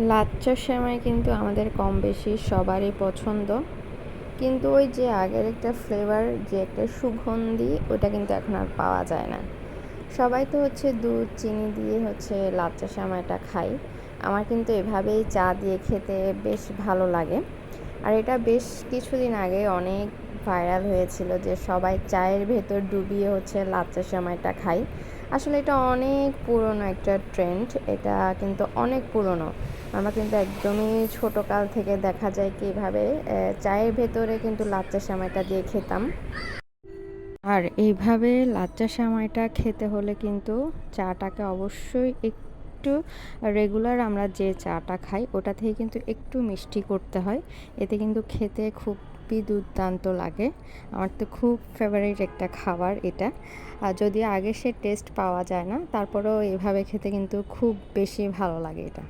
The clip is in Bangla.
লাচ্চা সেমাই কিন্তু আমাদের কম বেশি সবারই পছন্দ, কিন্তু ওই যে আগের একটা ফ্লেভার, যে একটা সুগন্ধি, ওটা কিন্তু এখন আর পাওয়া যায় না। সবাই তো হচ্ছে দুধ চিনি দিয়ে হচ্ছে লাচ্চা সেমাইটা খায়। আমার কিন্তু এভাবেই চা দিয়ে খেতে বেশ ভালো লাগে। আর এটা বেশ কিছুদিন আগে অনেক ভাইরাল হয়েছিল যে সবাই চায়ের ভেতর ডুবিয়ে হচ্ছে লাচ্চা সেমাইটা খায়। আসলে এটা অনেক পুরনো একটা ট্রেন্ড, এটা কিন্তু অনেক পুরনো। আমরা কিন্তু একদমই ছোটোকাল থেকে দেখা যায় কি এভাবে চায়ের ভেতরে কিন্তু লাচ্চা সেমাইটা দিয়ে খেতাম। আর এইভাবে লাচ্চা সেমাইটা খেতে হলে কিন্তু চাটাকে অবশ্যই একটু রেগুলার আমরা যে চাটা খাই ওটা থেকে কিন্তু একটু মিষ্টি করতে হয়। এতে কিন্তু খেতে খুবই দুর্দান্ত লাগে। আমার তো খুব ফেভারিট একটা খাবার এটা। আর যদিও আগে সে টেস্ট পাওয়া যায় না, তারপরেও এভাবে খেতে কিন্তু খুব বেশি ভালো লাগে এটা।